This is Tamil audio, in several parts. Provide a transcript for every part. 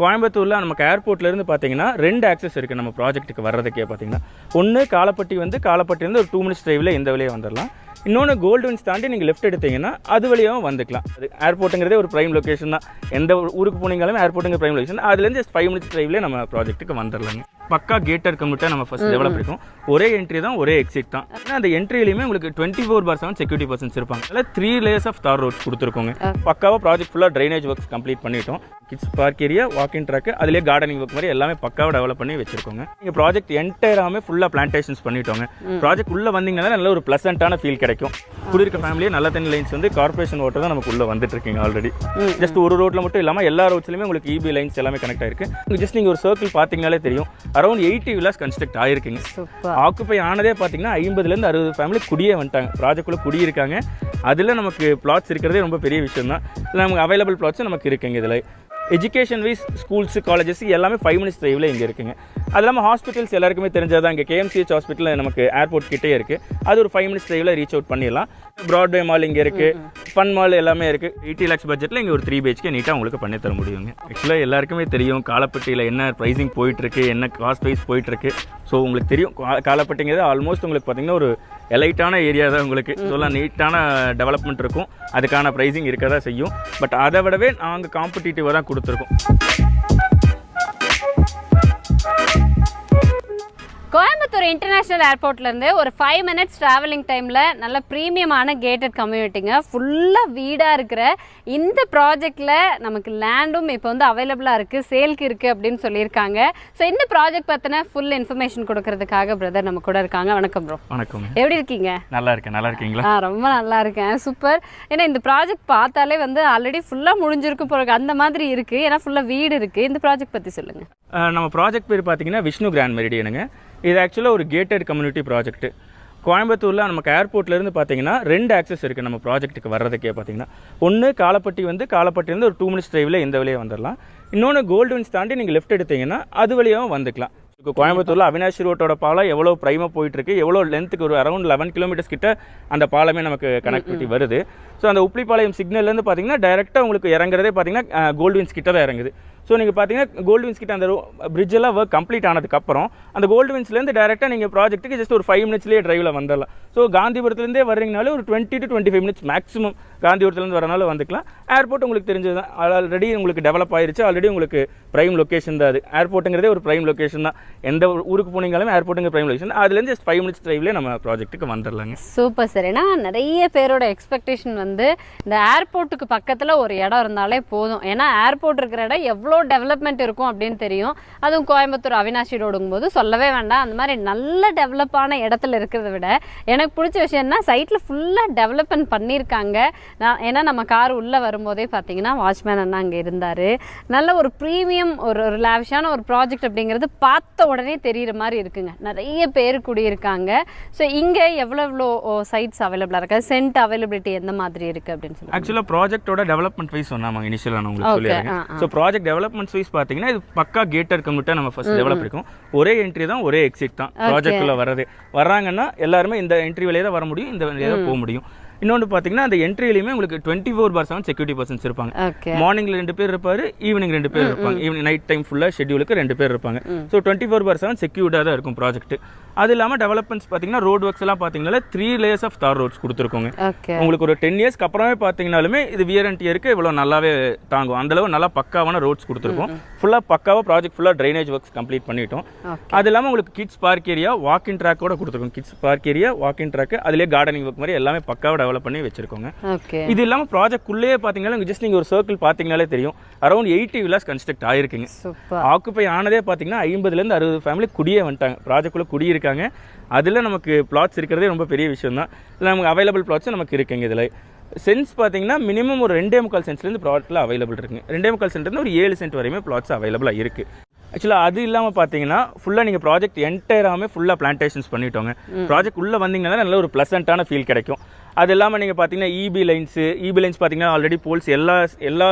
கோயம்புத்தூர்ல நமக்கு ஏர்போர்ட்ல இருந்து பாத்தீங்கன்னா ரெண்டு ஆக்சஸ் இருக்கு நம்ம ப்ராஜெக்ட்டுக்கு வர்றதுக்கே பாத்தீங்கன்னா ஒன்னு காலப்பட்டி வந்து ஒரு 2 மினிட்ஸ் டிரைவ்ல இந்த வழியா வந்துடலாம். இன்னொன்று கோல்டுவின்ஸ் தாண்டி நீங்கள் லெஃப்ட் எடுத்தீங்கன்னா அது வழியாகவும் வந்துக்கலாம். அது ஏர்போர்ட்டுங்கிறதே ஒரு ப்ரைம் லொக்கேஷன் தான். எந்த ஊருக்கு போனீங்களும் ஏர்போர்ட்டுங்கிற ப்ரைம் லொக்கேஷன். அதுலேருந்து ஜஸ்ட் 5 மினிட்ஸ் டிரைவ்லேயே நம்ம ப்ராஜெக்ட்டுக்கு வந்துடலாங்க. பக்கா கேட்டர் கம்யூனிட்டாக நம்ம ஃபஸ்ட் டெவலப் இருக்கும். ஒரே என்ட்ரி தான், ஒரே எக்ஸிட் தான். ஆனால் அந்த என்ட்ரிலையுமே உங்களுக்கு 24/7 செக்யூரிட்டி பர்சன்ஸ் இருப்பாங்க. அதில் 3 லேயர்ஸ் ஆஃப் தார் ரோட்ஸ் கொடுத்துருக்கோங்க. பக்காவாக ப்ராஜெக்ட் ஃபுல்லாக ட்ரைனேஜ் ஒர்க்ஸ் கம்ப்ளீட் பண்ணிட்டோம். Kids park area, walking track, அதிலே கார்டனிங் ஒர்க் மாதிரி எல்லாமே பக்காவாக டெவலப் பண்ணி வச்சிருக்கோங்க. நீங்கள் ப்ராஜெக்ட் என்டையராகவே ஃபுல்லாக பிளான்டேஷன்ஸ் பண்ணிட்டோங்க. ப்ராஜெக்ட் உள்ளே வந்தீங்கன்னா நல்ல ஒரு ப்ளசண்ட்டான ஃபீல் கிடைக்கும். குடியிருக்க ஃபேமிலியே நல்ல தண்ணி லைன்ஸ் வந்து கார்பரேஷன் வாட்டர் தான் நமக்கு உள்ள வந்துட்டு இருக்கீங்க. ஆல்ரெடி ஜஸ்ட் ஒரு ரோட்ல மட்டும் இல்லாமல் எல்லா ரோட்ஸ்லையுமே உங்களுக்கு இபி லைன்ஸ் எல்லாமே கனெக்ட் ஆயிருக்கு. ஜஸ்ட் நீங்கள் ஒரு சர்க்கிள் பார்த்தீங்கனாலே தெரியும், அரௌண்ட் 80 வில்லாஸ் கன்ஸ்ட்ரக்ட் ஆயிருக்குங்க. ஆக்குப்பை ஆனதே பார்த்தீங்கன்னா 50லேருந்து 60 ஃபேமிலி குடியே வந்துட்டாங்க. ப்ராஜெக்டுள்ள குடியிருக்காங்க. அதில் நமக்கு பிளாட்ஸ் இருக்கிறதே ரொம்ப பெரிய விஷயம் தான். இல்லை நமக்கு அவைலபிள் பிளாட்ஸ் நமக்கு இருக்குங்க. இதில் எஜுகேஷன் வைஸ் ஸ்கூல்ஸு காலேஜஸ் எல்லாமே 5 மினிட்ஸ் டிரைவில் இங்கே இருக்குங்க. அது இல்லாமல் ஹாஸ்பிட்டல்ஸ் எல்லாருக்குமே தெரிஞ்சது தான். இங்கே KMCH ஹாஸ்பிட்டல் நமக்கு ஏர்போர்ட் கிட்டே இருக்குது. அது ஒரு 5 மினிட்ஸ் டிரைவில் ரீச் அவுட் பண்ணிடலாம். ப்ராட்வே மால் இங்கே இருக்குது, ஃபன் மால் எல்லாமே இருக்குது. 80 lakhs பட்ஜெட்டில் இங்கே ஒரு 3 BHK நீட்டாக உங்களுக்கு பண்ணி தர முடியுங்க. ஆக்சுவலாக எல்லாருக்குமே தெரியும் காலப்பட்டியில் என்ன ப்ரைஸிங் போயிட்டுருக்கு, என்ன காஸ்ட் வைஸ் போயிட்டுருக்கு. ஸோ உங்களுக்கு தெரியும் காலப்பட்டிங்கிறது ஆல்மோஸ்ட் உங்களுக்கு பார்த்திங்கன்னா ஒரு எலைட்டான ஏரியா தான். உங்களுக்கு சொல்லலாம் நீட்டான டெவலப்மெண்ட் இருக்கும். அதுக்கான ப்ரைஸிங் இருக்க தான் செய்யும். பட் அதை விடவே நாங்கள் காம்படிட்டிவாக தான் கொடுத்துருக்கோம். கோயம்புத்தூர் இன்டர்நேஷ்னல் ஏர்போர்ட்லேருந்து ஒரு 5 மினிட்ஸ் ட்ராவலிங் டைமில் நல்ல ப்ரீமியமான கேட்டட் கம்யூனிட்டிங்க. ஃபுல்லாக வீடாக இருக்கிற இந்த ப்ராஜெக்டில் நமக்கு லேண்டும் இப்போ வந்து அவைலபிளாக இருக்குது, சேல்க்கு இருக்குது அப்படின்னு சொல்லியிருக்காங்க. ஸோ இந்த ப்ராஜெக்ட் பற்றின ஃபுல் இன்ஃபர்மேஷன் கொடுக்கறதுக்காக பிரதர் நம்ம கூட இருக்காங்க. வணக்கம் ப்ரோ. வணக்கம். எப்படி இருக்கீங்க? நல்லா இருக்கேன். நல்லா இருக்கீங்களா? ரொம்ப நல்லா இருக்கேன். சூப்பர். ஏன்னா இந்த ப்ராஜெக்ட் பார்த்தாலே வந்து ஆல்ரெடி ஃபுல்லாக முடிஞ்சிருக்கும் போகிற அந்த மாதிரி இருக்குது. ஏன்னா ஃபுல்லாக வீடு இருக்குது. இந்த ப்ராஜெக்ட் பற்றி சொல்லுங்கள். நம்ம ப்ராஜெக்ட் பேர் பார்த்தீங்கன்னா விஷ்ணு கிராண்ட் மெரிடியனுங்க. இது ஆக்சுவலாக ஒரு கேட்டட் கம்யூனிட்டி ப்ராஜெக்ட். கோயம்புத்தூரில் நமக்கு ஏர்போர்ட்லேருந்து பார்த்தீங்கன்னா ரெண்டு ஆக்சஸ் இருக்குது நம்ம ப்ராஜெக்ட்டுக்கு வர்றதுக்கே பார்த்தீங்கன்னா ஒன்று காலப்பட்டிலேருந்து ஒரு 2 மினிட்ஸ் டிரைவில் இந்த வழியாக வந்துடலாம். இன்னொன்று கோல்டுவின்ஸ் தாண்டி நீங்கள் லெஃப்ட் எடுத்தீங்கன்னா அது வழியாகவும் வந்துக்கலாம். இப்போ கோயம்புத்தூரில் அவினாஷி ரோட்டோட பாலம் எவ்வளோ ப்ரைமாக போயிட்டுருக்கு, எவ்வளோ லென்த்துக்கு ஒரு அரௌண்ட் 11 கிலோமீட்டர்ஸ் கிட்ட அந்த பாலமே நமக்கு கனெக்டிவிட்டி வருது. ஸோ அந்த உப்ளிப்பாளையம் சிக்னல்லேருந்து பார்த்தீங்கன்னா டைரெக்டாக உங்களுக்கு இறங்குறதே பார்த்தீங்கன்னா கோல்டுவின்ஸ் கிட்ட தான் இறங்குது. ஸோ நீங்கள் பார்த்தீங்கன்னா கோல்டுவின்ஸ் கிட்ட அந்த பிரிட்ஜெல்லாம் ஒர்க் கம்ப்ளீட் ஆனதுக்கப்புறம் அந்த கோல்டுவின்ஸ்லேருந்து டேரெக்டாக நீங்கள் ப்ராஜெக்ட்டுக்கு ஜஸ்ட் ஒரு 5 மினிட்ஸ்லேயே டிரைவில் வந்துடலாம். ஸோ காந்திபுரத்துலேருந்தே வர்றீங்கனாலே ஒரு 20 to 25 மினிட்ஸ் மேக்ஸிமம் காந்திபுரத்துலேருந்து வரனால வந்துக்கலாம். ஏர்போர்ட் உங்களுக்கு தெரிஞ்சது தான், ஆல்ரெடி உங்களுக்கு டெவலப் ஆயிருச்சு. ஆல்ரெடி உங்களுக்கு ப்ரைம் லொக்கேஷன் தான். அது ஏர்போர்ட்டுங்கிறதே ஒரு ப்ரைம் லொக்கேஷன் தான். எந்த ஊருக்கு போனீங்களும் ஏர்போர்ட்டுங்கிற ப்ரைம் லொக்கேஷன். அதுலேருந்து ஜஸ்ட் 5 மினிட்ஸ் டிரைவ்லேயே நம்ம ப்ராஜெக்ட்டுக்கு வந்துடலாங்க. Super sir. ஏன்னா நிறைய பேரோட எக்ஸ்பெக்டேஷன் வந்து இந்த ஏர்போர்ட்டுக்கு பக்கத்தில் ஒரு இடம் இருந்தாலே போதும். ஏன்னா ஏர்போர்ட் இருக்கிற இடம் எவ்வளோ டெவலப்மெண்ட் இருக்கும் அப்படின்னு தெரியும். அதுவும் கோயம்புத்தூர் அவினாஷி ரோடுங்கும் போது சொல்லவே வேண்டாம். அந்த மாதிரி நல்ல டெவலப்பான இடத்துல இருக்கிறத விட எனக்கு பிடிச்ச விஷயம்னா சைட்டில் ஃபுல்லாக டெவலப்மெண்ட் பண்ணியிருக்காங்க. ஏன்னா நம்ம கார் உள்ளே வரும்போதே பார்த்தீங்கன்னா வாட்ச்மேன் அண்ணா அங்கே இருந்தார். நல்ல ஒரு ப்ரீமியம் ஒரு லேவிஷான ஒரு ப்ராஜெக்ட் அப்படிங்கிறது பார்த்த உடனே தெரிகிற மாதிரி இருக்குங்க. நிறைய பேர் குடியிருக்காங்க. ஸோ இங்கே எவ்வளோ சைட்ஸ் அவைலபிளாக இருக்குது, சென்ட் அவைலபிலிட்டி எந்த மாதிரி இருக்குது அப்படின்னு சொல்லி ஆக்சுவலாக ப்ராஜெக்டோட டெவலப்மெண்ட் வைஸ் சொன்னாங்க இனிஷியலாக நான் உங்களுக்கு சொல்லியிருக்கேன். ஸோ ப்ராஜெக்ட் டெவலப்மெண்ட் வைஸ் பார்த்தீங்கன்னா இது பக்கா கேட்டர் கம்யூனிட்டாக நம்ம ஃபர்ஸ்ட் டெவலப் இருக்கும். ஒரே என்ட்ரி தான், ஒரே எக்ஸிட் தான். ப்ராஜெக்டில் வர்றாங்கன்னா எல்லாருமே இந்த என்ட்ரி வழியாக தான் வர முடியும், இந்த வழியாக தான் போக முடியும். இன்னொன்று பார்த்தீங்கன்னா அந்த என்ட்ரிலையுமே உங்களுக்கு 24/7 செக்யூரிட்டி பர்சன்ஸ் இருப்பாங்க. மார்னிங்கில் 2 பேர் இருப்பார், ஈவினிங் 2 பேர் இருப்பாங்க. ஈவினிங் நைட் டைம் ஃபுல்லாக ஷெட்யூலுக்கு 2 பேர் இருப்பாங்க. ஸோ 24/7 செக்யூர்டாக தான் இருக்கும் ப்ராஜெக்ட். அது இல்லாமல் டெவலப்மெண்ட்ஸ் பார்த்தீங்கன்னா ரோட் ஒர்க்ஸ் எல்லாம் பார்த்தீங்கன்னா 3 லேயர்ஸ் ஆஃப் தார் ரோட்ஸ் கொடுத்துருக்கோங்க. உங்களுக்கு ஒரு 10 இயர்ஸ்க்கு அப்புறமே பார்த்தீங்கன்னாலுமே இது வியர் அண்ட் டியருக்கு இவ்வளோ நல்லாவே தாங்கும். அந்தளவு நல்லா பக்காவான ரோட்ஸ் கொடுத்துருக்கோம். ஃபுல்லாக பக்காவாக ப்ராஜெக்ட் ஃபுல்லாக ட்ரைனேஜ் ஒர்க்ஸ் கம்ப்ளீட் பண்ணிட்டோம். அது இல்லாமல் உங்களுக்கு கிட்ஸ் பார்க் ஏரியா, வாக்கிங் ட்ராக்கோட கொடுத்துருக்கோம். Kids park area, walking track, அதிலே கார்டனிங் ஒர்க் மாதிரி எல்லாமே பக்காவாக டெவலப் பண்ணி வச்சிருக்கோங்க. இது இல்லாமல் ப்ராஜெக்ட் உள்ளே பார்த்தீங்கன்னா ஜஸ்ட் நீங்கள் ஒரு சர்க்கிள் பார்த்தீங்கனாலே தெரியும், அரௌண்ட் 80 வில்லாஸ் கன்ஸ்ட்ரக்ட் ஆயிருக்குங்க. ஆக்குப்பை ஆனதே பார்த்தீங்கன்னா 50லேருந்து 60 ஃபேமிலி குடியே வந்துட்டாங்க. ப்ராஜெக்டுள்ள குடியிருக்காங்க. அதில் நமக்கு பிளாட்ஸ் இருக்கிறதே ரொம்ப பெரிய விஷயம் தான். இல்லை நமக்கு அவைலபிள் பிளாட்ஸும் நமக்கு இருக்குங்க. இதில் சென்ஸ் பார்த்தீங்கன்னா மினிமம் ஒரு 2.25 சென்ட்லேருந்து ப்ராஜெக்டில் அவைலபிள் இருக்குங்க. 2.25 சென்ட்லேருந்து ஒரு 7 சென்ட் வரையுமே பிளாட்ஸ் அவைலபிளாக இருக்குது. ஆக்சுவலாக அது இல்லாமல் பார்த்தீங்கன்னா ஃபுல்லாக நீங்கள் ப்ராஜெக்ட் என்டையராகவே ஃபுல்லாக பிளான்டேஷன்ஸ் பண்ணிட்டோங்க. ப்ராஜெக்ட் உள்ளே வந்தீங்கன்னா நல்ல ஒரு ப்ளசண்ட்டான ஃபீல் கிடைக்கும். அது இல்லாமல் நீங்கள் பார்த்தீங்கன்னா இபி லைன்ஸ் பார்த்தீங்கன்னா ஆல்ரெடி போல்ஸ் எல்லா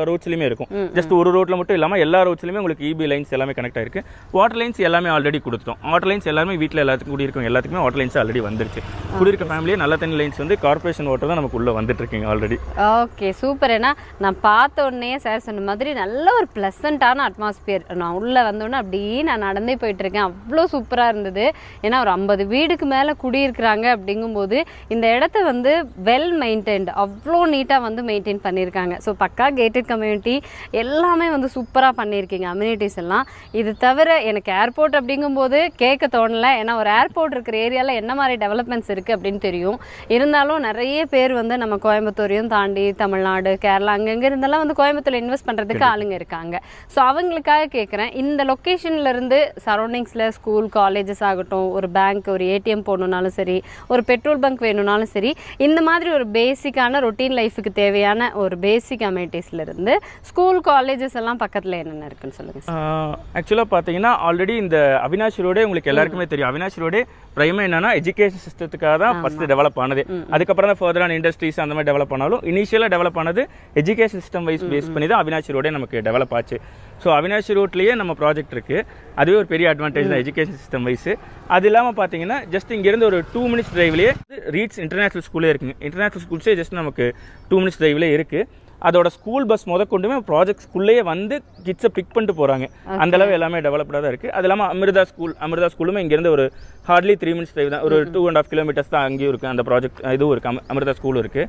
ரோட்ஸ்லையுமே இருக்கும். ஜஸ்ட் ஒரு ரோட்டில் மட்டும் இல்லாமல் எல்லா ரோட்ஸ்லையுமே உங்களுக்கு இபி லைன்ஸ் எல்லாமே கனெக்ட் ஆயிருக்கு. வாட்டர் லைன்ஸ் எல்லாமே ஆல்ரெடி கொடுத்துட்டோம். வாட்டர் லைன்ஸ் எல்லாமே வீட்டில் எல்லாத்துக்கும் குடியிருக்கும் எல்லாத்துக்குமே வாட்டர் லைன்ஸ் ஆல்ரெடி வந்துருச்சு. குடியிருக்க ஃபேமிலியே நல்ல தண்ணி லைன்ஸ் வந்து கார்பரேஷன் வாட்டர் தான் நமக்கு உள்ளே வந்துட்டு இருக்கீங்க ஆல்ரெடி. Okay super. ஏன்னா நான் பார்த்த உடனே சார் சொன்ன மாதிரி நல்ல ஒரு ப்ளசண்ட்டான அட்மாஸ்பியர். நான் உள்ளே வந்தோடனே அப்படியே நான் நடந்தே போயிட்டு இருக்கேன். அவ்வளோ சூப்பராக இருந்தது. ஏன்னா ஒரு 50 வீடுக்கு மேலே குடியிருக்கிறாங்க அப்படிங்கும்போது இந்த இடத்த வந்து வெல் மெயின்டைன்டு, அவ்வளோ நீட்டாக வந்து மெயின்டைன் பண்ணியிருக்காங்க. ஸோ பக்கா கேட்டட் கம்யூனிட்டி எல்லாமே வந்து சூப்பராக பண்ணியிருக்கீங்க அம்யூனிட்டிஸ் எல்லாம். இது தவிர எனக்கு ஏர்போர்ட் அப்படிங்கும்போது கேட்க தோணலை. ஏன்னா ஒரு ஏர்போர்ட் இருக்கிற ஏரியாவில் என்ன மாதிரி டெவலப்மெண்ட்ஸ் இருக்குது அப்படின்னு தெரியும். இருந்தாலும் நிறைய பேர் வந்து நம்ம கோயம்புத்தூரையும் தாண்டி தமிழ்நாடு, கேரளா அங்கங்கே இருந்தெல்லாம் வந்து கோயம்புத்தூரில் இன்வெஸ்ட் பண்ணுறதுக்கு ஆளுங்க இருக்காங்க. ஸோ அவங்களுக்காக கேட்குறேன், இந்த லொக்கேஷன்லேருந்து சரௌண்டிங்ஸில் ஸ்கூல் காலேஜஸ் ஆகட்டும், ஒரு பேங்க், ஒரு ஏடிஎம் போகணுன்னாலும் சரி, ஒரு பெட்ரோல் பங்க் வேணும்னாலும் சரி, இந்த மாதிரி ஒரு பேசிக்கான ரொட்டீன் லைஃபுக்கு தேவையான ஒரு பேசிக் அமெனிட்டிஸ்லேருந்து ஸ்கூல் காலேஜஸ் எல்லாம் பக்கத்தில் என்னென்ன இருக்குன்னு சொல்லுங்கள் சார். ஆக்சுவலாக பார்த்தீங்கன்னா ஆல்ரெடி இந்த அவினாஷ் ரோடே உங்களுக்கு எல்லாருக்குமே தெரியும். அவினாஷ் ரோடே பிரைமே என்னன்னா எஜுகேஷன் சிஸ்டத்துக்காக தான் ஃபர்ஸ்ட் டெவலப் ஆனது. அதுக்கப்புறம் தான் ஃபர்தரான இண்டஸ்ட்ரீஸ் அந்த மாதிரி டெவலப் ஆனாலும் இனிஷியலாக டெவலப் ஆனது எஜுகேஷன் சிஸ்டம் வைஸ் பேஸ் பண்ணி தான் அவினாஷ் ரோடே நமக்கு டெவலப் ஆச்சு. ஸோ அவினாஷ் ரோட்லேயே நம்ம ப்ராஜெக்ட் இருக்குது. அதுவே ஒரு பெரிய அட்வான்டேஜ் தான் எஜுகேஷன் சிஸ்டம் வைஸ். அது இல்லாமல் பார்த்தீங்கன்னா ஜஸ்ட் இங்கேருந்து ஒரு 2 minutes டிரைவ்லேயே ரீட்ஸ் இன்டர்நேஷனல் ஸ்கூலே இருக்குங்க. இன்டர்நேஷனல் ஸ்கூல்ஸே ஜஸ்ட் நமக்கு 2 minutes டிரைவ்லேயே இருக்குது. அதோட ஸ்கூல் பஸ் கொண்டுமே ப்ராஜெக்ட் ஸ்கூல்லேயே வந்து கிட்ஸை பிக் பண்ணிட்டு போகிறாங்க. அந்தளவு எல்லாமே டெவலப்டாக தான் இருக்குது. அது இல்லாமல் அமிர்தா ஸ்கூலுமே இங்கேருந்து ஒரு ஹார்ட்லி 3 minutes டிரைவ் தான், ஒரு 2.5 kilometers தான் அங்கேயும் இருக்குது. அந்த ப்ராஜெக்ட் இதுவும் இருக்குது, அமிர்தா ஸ்கூலும் இருக்குது.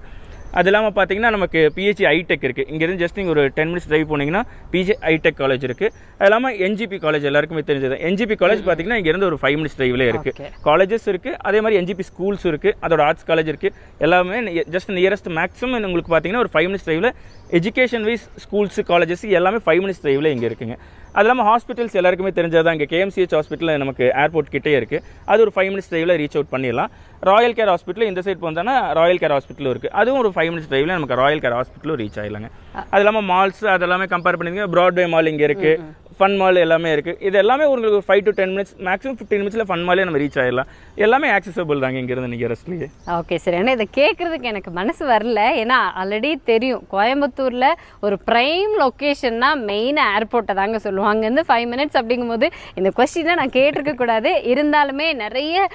அது இல்லாமல் பார்த்தீங்கன்னா நமக்கு பிஹெச்சி ஐடெக் இருக்குது. இங்கேருந்து ஜஸ்ட் நீங்கள் ஒரு 10 minutes டிரைவ் போனீங்கன்னா பிஹெச்சி ஐடெக் காலேஜ் இருக்குது. அது இல்லாமல் என்ஜிபி காலேஜ் எல்லாருக்குமே தெரிஞ்சது. என்ஜிபி காலேஜ் பார்த்தீங்கன்னா இங்கேருந்து ஒரு 5 minutes டிரைவ்லேயே இருக்குது. காலேஜஸ் இருக்குது, அதே மாதிரி என்ஜிபி ஸ்கூல்ஸ் இருக்குது, அதோட ஆர்ட்ஸ் காலேஜ் இருக்குது. எல்லாமே ஜஸ்ட் நியரஸ்ட் மேக்ஸிமம் உங்களுக்கு பார்த்தீங்கன்னா ஒரு 5 minutes டிரைவில் எஜுகேஷன் வைஸ் ஸ்கூல்ஸு காலேஜஸ் எல்லாமே 5 minutes டிரைவில் இங்கே இருக்குங்க. அது இல்லாமல் ஹாஸ்பிட்டல்ஸ் எல்லாருக்குமே தெரிஞ்சது தான். இங்கே கேஎம்சிஹெச் ஹாஸ்பிட்டல் நமக்கு ஏர்போர்ட் கிட்டே இருக்குது. அது ஒரு 5 minutes டிரைவில் ரீச் அவுட் பண்ணிடலாம். ராயல் கேர் ஹாஸ்பிட்டல் இந்த சைட் போனோம்னா ராயல் கேர் ஹாஸ்பிட்டலும் இருக்குது. அதுவும் ஒரு 5 minutes டிரைவில் நமக்கு ராயல் கேர் ஹாஸ்பிட்டலும் ரீச் ஆகிடலாங்க. அது இல்லாமல் மால்ஸ் அதெல்லாமே கம்பேர் பண்ணிங்க, ப்ராட்வே மால் இங்கே இருக்குது, ஃபன் மால் எல்லாமே இருக்குது. இது எல்லாமே உங்களுக்கு 5 to 10 minutes maximum 15 minutes Fun மாலே நம்ம ரீச் ஆகிடலாம். எல்லாமே ஆக்சசபிள் தாங்க இங்கேருந்து நீங்கள் ரெஸ்ட்லேயே. Okay sir. ஏன்னா இதை கேட்குறதுக்கு எனக்கு மனசு வரல. ஏன்னா ஆல்ரெடி தெரியும் கோயம்புத்தூரில் ஒரு ப்ரைம் லொக்கேஷன்னா மெயினாக ஏர்போர்ட்டை தாங்க சொல்லுவாங்க. அங்கேருந்து 5 minutes அப்படிங்கும்போது இந்த கொஸ்டினை நான் கேட்டிருக்கக்கூடாது. இருந்தாலுமே நிறைய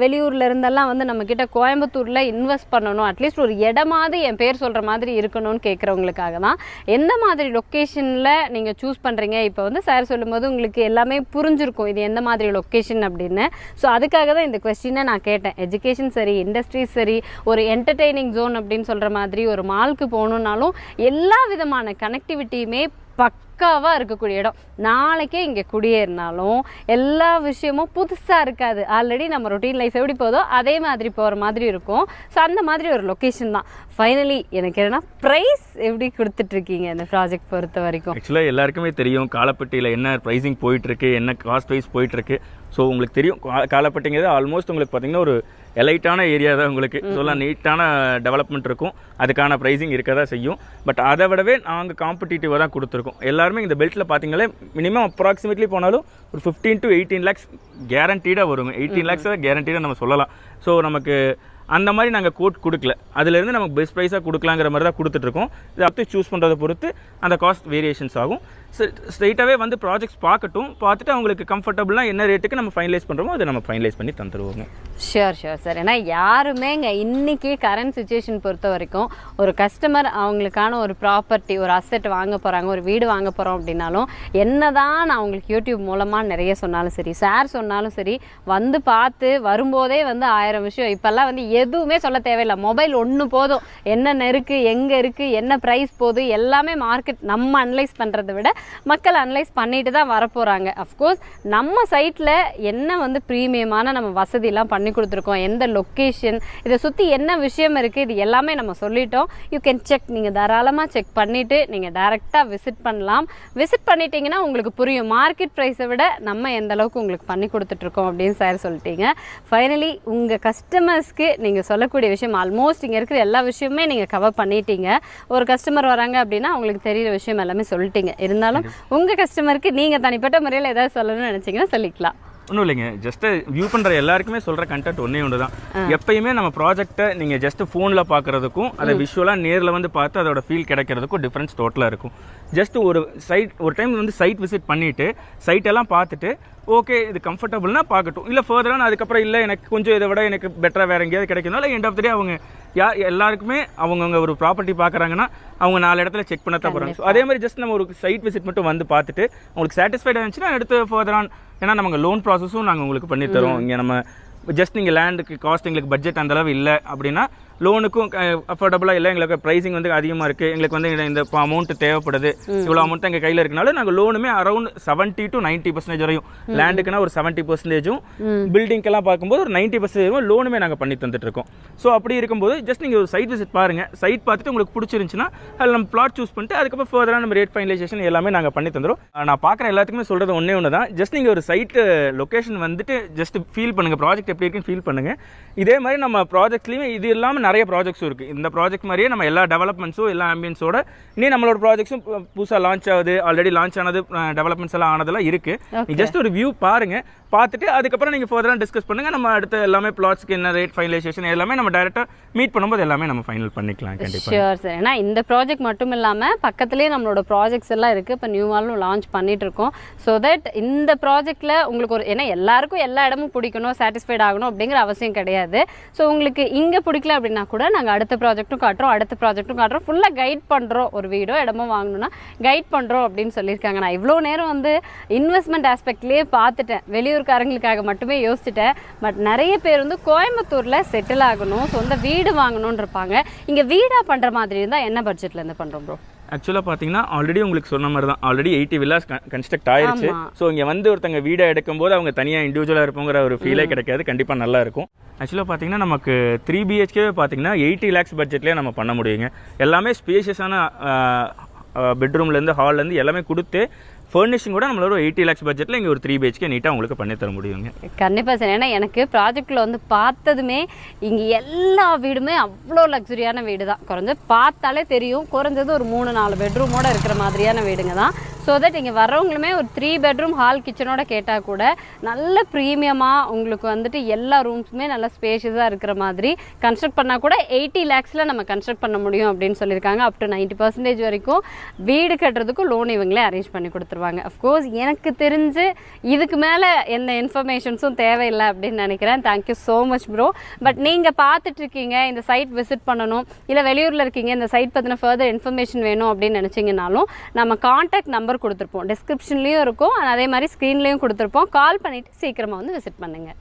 வெளியூரில் இருந்தெல்லாம் வந்து நம்மக்கிட்ட கோயம்புத்தூரில் இன்வெஸ்ட் பண்ணணும், அட்லீஸ்ட் ஒரு இடமாவது என் பேர் சொல்கிற மாதிரி இருக்கணும்னு கேட்குறவங்களுக்காக தான். எந்த மாதிரி லொக்கேஷனில் நீங்கள் சூஸ் பண்ணுறீங்க? இப்போ வந்து சார் சொல்லும்போது உங்களுக்கு எல்லாமே புரிஞ்சிருக்கும் இது எந்த மாதிரி லொக்கேஷன் அப்படின்னு. ஸோ அதுக்காக தான் இந்த கொஸ்டினை நான் கேட்டேன். எஜுகேஷன் சரி, இண்டஸ்ட்ரீஸ் சரி, ஒரு என்டர்டெய்னிங் ஜோன் அப்படின்னு சொல்கிற மாதிரி ஒரு மாலுக்கு போகணுன்னாலும் எல்லா விதமான கனெக்டிவிட்டியுமே பக்காவாக இருக்கக்கூடிய இடம். நாளைக்கே இங்கே குடியேறினாலும் எல்லா விஷயமும் புதுசாக இருக்காது. ஆல்ரெடி நம்ம ரொட்டீன் லைஃப் எப்படி போதோ அதே மாதிரி போகிற மாதிரி இருக்கும். ஸோ அந்த மாதிரி ஒரு லொக்கேஷன் தான். ஃபைனலி எனக்கு என்னன்னா ப்ரைஸ் எப்படி கொடுத்துட்ருக்கீங்க இந்த ப்ராஜெக்ட் பொறுத்த வரைக்கும்? ஆக்சுவலாக எல்லாருக்குமே தெரியும் காலப்பட்டியில் என்ன ப்ரைஸிங் போயிட்டுருக்கு, என்ன காஸ்ட் வைஸ் போயிட்டுருக்கு. ஸோ உங்களுக்கு தெரியும் காலப்பட்டிங்கிறது ஆல்மோஸ்ட் உங்களுக்கு பார்த்தீங்கன்னா ஒரு எலைட்டான ஏரியா தான். உங்களுக்கு சொல்லலாம் நீட்டான டெவலப்மெண்ட் இருக்கும், அதுக்கான ப்ரைஸிங் இருக்க தான் செய்யும். பட் அதை விடவே நாங்கள் காம்படிட்டிவாக தான் கொடுத்துருக்கோம். எல்லாருமே இந்த பெல்ட்டில் பார்த்தீங்களே மினிமம் அப்ராக்சிமேட்லி போனாலும் ஒரு 15 to 18 lakhs கேரண்டீடாக வருங்க. 18 lakhs கேரண்டீடாக நம்ம சொல்லலாம். ஸோ நமக்கு அந்த மாதிரி நாங்கள் கோட் கொடுக்கல, அதுலேருந்து நமக்கு பெஸ்ட் ப்ரைஸாக கொடுக்கலாங்கிற மாதிரி தான் கொடுத்துட்ருக்கோம். இதை அப்படி சூஸ் பண்ணுறதை பொறுத்து அந்த காஸ்ட் வேரியேஷன்ஸ் ஆகும். ஸ்ட்ரைட்டாகவே வந்து ப்ராஜெக்ட்ஸ் பார்த்துட்டு அவங்களுக்கு கம்ஃபர்டபுளாக என்ன ரேட்டுக்கு நம்ம ஃபைனலைஸ் பண்ணுறோமோ அதை நம்ம ஃபைனலைஸ் பண்ணி தந்துடுவோங்க. Sure sir. ஏன்னா யாருமே இங்கே இன்றைக்கி கரண்ட் சுச்சுவேஷன் பொறுத்த வரைக்கும் ஒரு கஸ்டமர் அவங்களுக்கான ஒரு ப்ராப்பர்ட்டி, ஒரு அசெட் வாங்க போகிறாங்க, ஒரு வீடு வாங்க போகிறோம் அப்படின்னாலும் என்ன தான் நான் அவங்களுக்கு யூடியூப் மூலமாக நிறைய சொன்னாலும் சரி, சார் சொன்னாலும் சரி, வந்து பார்த்து வரும்போதே வந்து 1000 விஷயம். இப்போல்லாம் வந்து எதுவுமே சொல்ல தேவையில்லை, மொபைல் ஒன்று போதும். என்னென்ன இருக்குது, எங்கே இருக்குது, என்ன ப்ரைஸ் போகுது எல்லாமே மார்க்கெட் நம்ம அனலைஸ் பண்ணுறதை விட மக்கள் அனலைஸ் பண்ணிட்டு தான் வரப்போகிறாங்க. அஃப்கோர்ஸ் நம்ம சைட்டில் என்ன வந்து ப்ரீமியமான நம்ம வசதியெல்லாம் பண்ணி கொடுத்துருக்கோம், எந்த லொக்கேஷன், இதை சுற்றி என்ன விஷயம் இருக்குது, இது எல்லாமே நம்ம சொல்லிட்டோம். You can check. நீங்கள் தாராளமாக செக் பண்ணிவிட்டு நீங்கள் டைரெக்டாக விசிட் பண்ணலாம். விசிட் பண்ணிட்டீங்கன்னா உங்களுக்கு புரியும் மார்க்கெட் ப்ரைஸை விட நம்ம எந்த அளவுக்கு உங்களுக்கு பண்ணி கொடுத்துட்ருக்கோம் அப்படின்னு சார் சொல்லிட்டீங்க. ஃபைனலி உங்கள் கஸ்டமர்ஸ்க்கு நீங்கள் சொல்லக்கூடிய விஷயம் ஆல்மோஸ்ட் இங்கே இருக்கிற எல்லா விஷயமே நீங்கள் கவர் பண்ணிட்டீங்க. ஒரு கஸ்டமர் வராங்க அப்படின்னா அவங்களுக்கு தெரிகிற விஷயம் எல்லாமே சொல்லிட்டீங்க. இருந்தாலும் உங்கள் கஸ்டமருக்கு நீங்கள் தனிப்பட்ட முறையில் ஏதாவது சொல்லணும்னு நினச்சிங்கன்னா சொல்லிக்கலாம். ஒன்றும் இல்லைங்க, ஜஸ்ட் வியூ பண்ணுற எல்லாருக்குமே சொல்கிற கண்டென்ட் ஒன்றே ஒன்று தான். எப்பயுமே நம்ம ப்ராஜெக்ட்டை நீங்கள் ஜஸ்ட் ஃபோனில் பார்க்குறதுக்கும் அதை விஷுவலாக நேரில் வந்து பார்த்து அதோட ஃபீல் கிடைக்கிறதுக்கும் டிஃப்ரென்ஸ் டோட்டலாக இருக்கும். ஜஸ்ட் ஒரு டைம் வந்து சைட் விசிட் பண்ணிவிட்டு சைட்டெல்லாம் பார்த்துட்டு ஓகே இது கம்ஃபர்டபுள்னா பார்க்கட்டும், இல்லை ஃபர்தராக அதுக்கப்புறம் இல்லை எனக்கு கொஞ்சம் இதை விட எனக்கு பெட்டராக வேறு எங்கேயாவது கிடைக்கணும், இல்லை எண்ட் ஆஃப் த டே அவங்க எல்லாருக்குமே அவங்கவுங்க ஒரு ப்ராப்பர்ட்டி பார்க்குறாங்கன்னா அவங்க 4 இடத்துல செக் பண்ண தான் போகிறாங்க. ஸோ அதே மாதிரி ஜஸ்ட் நம்ம ஒரு சைட் விசிட் மட்டும் வந்து பார்த்துட்டு உங்களுக்கு சாட்டிஸ்ஃபைடாக இருந்துச்சுன்னா அடுத்து ஃபர்தரான், ஏன்னா நமக்கு லோன் ப்ராசஸும் நாங்கள் உங்களுக்கு பண்ணித்தரோம். இங்கே நம்ம ஜஸ்ட் நீங்கள் லேண்டுக்கு காஸ்ட் எங்களுக்கு பட்ஜெட் அந்தளவு இல்லை அப்படின்னா லோனுக்கும் அஃபோர்டபுளாக இல்லை, எங்களுக்கு ப்ரைஸிங் வந்து அதிகமாக இருக்குது, எங்களுக்கு வந்து இந்த அமௌண்ட் தேவைப்படுது, இவ்வளோ அமௌண்ட் எங்கள் கையில் இருக்கனால நாங்கள் லோனுமே அரௌண்ட் 70 to 90% வரையும், லேண்டுக்குன்னா ஒரு 70%, பில்டிங்கெல்லாம் பார்க்கும்போது ஒரு 90% லோனுமே நாங்கள் பண்ணி தந்துட்டுருக்கோம். ஸோ அப்படி இருக்கும்போது ஜஸ்ட் நீங்கள் ஒரு சைட் விசிட் பாருங்கள், சைட் பார்த்துட்டு உங்களுக்கு பிடிச்சிருந்துச்சுன்னா அதில் நம்ம பிளாட் சூஸ் பண்ணிட்டு அதுக்கப்புறம் ஃபர்தராக நம்ம ரேட் ஃபைனலைசேஷன் எல்லாமே நாங்கள் பண்ணி தந்துடும். நான் பார்க்குற எல்லாத்துக்குமே சொல்கிறது ஒன்று தான், ஜஸ்ட் நீங்கள் ஒரு சைட்டு லொக்கேஷன் வந்துட்டு ஜஸ்ட் ஃபீல் பண்ணுங்கள், ப்ராஜெக்ட் எப்படி இருக்குன்னு ஃபீல் பண்ணுங்கள். இதே மாதிரி நம்ம ப்ராஜெக்ட்லேயுமே இது இல்லாமல் நிறைய ப்ராஜெக்ட்ஸும் இருக்குது. இந்த ப்ராஜெக்ட் மாதிரியே நம்ம எல்லா டெவலப்மெண்ட்ஸும் எல்லா ஆம்பியன்ஸோட இனி நம்மளோட ப்ராஜெக்ட்ஸும் புதுசாக லான்ச் ஆகுது, ஆல்ரெடி லான்ச் ஆனது டெவலப்மெண்ட்ஸ் எல்லாம் ஆனதெல்லாம் இருக்குது. நீ ஜஸ்ட் ஒரு வியூ பாருங்கள், பார்த்துட்டு அதுக்கப்புறம் நீங்கள் ஃபர்தராக டிஸ்கஸ் பண்ணுங்கள். நம்ம அடுத்த எல்லாமே பிளாட்ஸ்க்கு என்ன ரேட் ஃபைனலைசேஷன் எல்லாமே நம்ம டேரெக்டாக மீட் பண்ணும்போது எல்லாமே நம்ம ஃபைனல் பண்ணிக்கலாம். கண்டிப்பாக ஷியோர் சார். ஏன்னா இந்த ப்ராஜெக்ட் மட்டும் இல்லாமல் பக்கத்துலேயே நம்மளோட ப்ராஜெக்ட்ஸ் எல்லாம் இருக்குது. இப்போ நியூவாலும் லான்ச் பண்ணிட்டு இருக்கோம். ஸோ தட் இந்த ப்ராஜெக்ட்டில் உங்களுக்கு ஒரு, ஏன்னா எல்லாருக்கும் எல்லா இடமும் பிடிக்கணும், சாட்டிஸ்ஃபைட் ஆகணும் அப்படிங்கிற அவசியம் கிடையாது. ஸோ உங்களுக்கு இங்கே பிடிக்கல அப்படின்னா கூட நாங்கள் அடுத்த ப்ராஜெக்ட்டும் காட்டுறோம், ஃபுல்லாக கைட் பண்ணுறோம். ஒரு வீடோ இடமோ வாங்கணும்னா கைட் பண்ணுறோம் அப்படின்னு சொல்லியிருக்காங்க. நான் இவ்வளோ நேரம் வந்து இன்வெஸ்ட்மெண்ட் ஆஸ்பெக்ட்லேயே பார்த்துட்டேன், வெளியூர்காரங்களுக்காக மட்டுமே யோசிச்சுட்டேன். பட் நிறைய பேர் வந்து கோயம்புத்தூரில் செட்டில் ஆகணும், சொந்த வீடு வாங்கணும்னு இருப்பாங்க. இங்கே வீடாக பண்ணுற மாதிரி இருந்தால் என்ன பட்ஜெட்டில் இருந்து பண்ணுறோம் ப்ரோ? ஆக்சுவலாக பார்த்தீங்கன்னா ஆல்ரெடி உங்களுக்கு சொன்ன மாதிரி தான், ஆல்ரெடி 80 வில்லாஸ் கன்ஸ்ட்ரக்ட் ஆயிடுச்சு. ஸோ இங்கே வந்து ஒருத்தங்க வீடை எடுக்கும்போது அவங்க தனியாக இண்டிவிஜுவலாக இருப்போங்கிற ஒரு ஃபீலே கிடைக்காது, கண்டிப்பாக நல்லா இருக்கும். ஆக்சுவலாக பார்த்தீங்கன்னா நமக்கு 3 BHK பார்த்தீங்கன்னா 80 lakhs பட்ஜெட்லேயே நம்ம பண்ண முடியுங்க. எல்லாமே ஸ்பேஷியஸான பெட்ரூம்லேருந்து ஹால்லேருந்து எல்லாமே கொடுத்து ஃபர்னிஷிங் கூட நம்மளோட 80 lakhs பட்ஜெட்டில் இங்கே ஒரு 3 BHK நீட்டாக உங்களுக்கு பண்ணி தர முடியுங்க. கண்டிப்பாக சார். ஏன்னா எனக்கு ப்ராஜெக்டில் வந்து பார்த்ததுமே இங்கே எல்லா வீடுமே அவ்வளோ லக்ஸுரியான வீடு தான். குறைஞ்சது பார்த்தாலே தெரியும், குறைஞ்சது ஒரு 3-4 பெட்ரூமோடு இருக்கிற மாதிரியான வீடுங்க தான். ஸோ தட் இங்கே வர்றவங்களுமே ஒரு 3 bedroom ஹால் கிச்சனோட கேட்டால் கூட நல்ல ப்ரீமியமாக உங்களுக்கு வந்துட்டு எல்லா ரூம்ஸுமே நல்ல ஸ்பேஷியஸாக இருக்கிற மாதிரி கன்ஸ்ட்ரக்ட் பண்ணால் கூட 80 lakhsல நம்ம கன்ஸ்ட்ரக்ட் பண்ண முடியும் அப்படின்னு சொல்லியிருக்காங்க. அப் டு 90% வரைக்கும் வீடு கட்டுறதுக்கும் லோன் இவங்களே அரேஞ்ச் பண்ணி கொடுத்துருவாங்க. அஃப்கோர்ஸ் எனக்கு தெரிஞ்சு இதுக்கு மேலே எந்த இன்ஃபர்மேஷன்ஸும் தேவையில்லை அப்படின்னு நினைக்கிறேன். Thank you so much bro. But நீங்கள் பார்த்துட்ருக்கீங்க, இந்த சைட் விசிட் பண்ணணும், இல்லை வெளியூரில் இருக்கீங்க, இந்த சைட் பற்றின ஃபர்தர் இன்ஃபர்மேஷன் வேணும் அப்படின்னு நினச்சிங்கனாலும் நம்ம கான்டாக்ட் நம்பர் கொடுத்துருப்போம், டிஸ்கிரிப்ஷன்லேயும் இருக்கும், அதே மாதிரி ஸ்க்ரீன்லேயும் கொடுத்துருப்போம். கால் பண்ணிவிட்டு சீக்கிரமாக வந்து விசிட் பண்ணுங்கள்.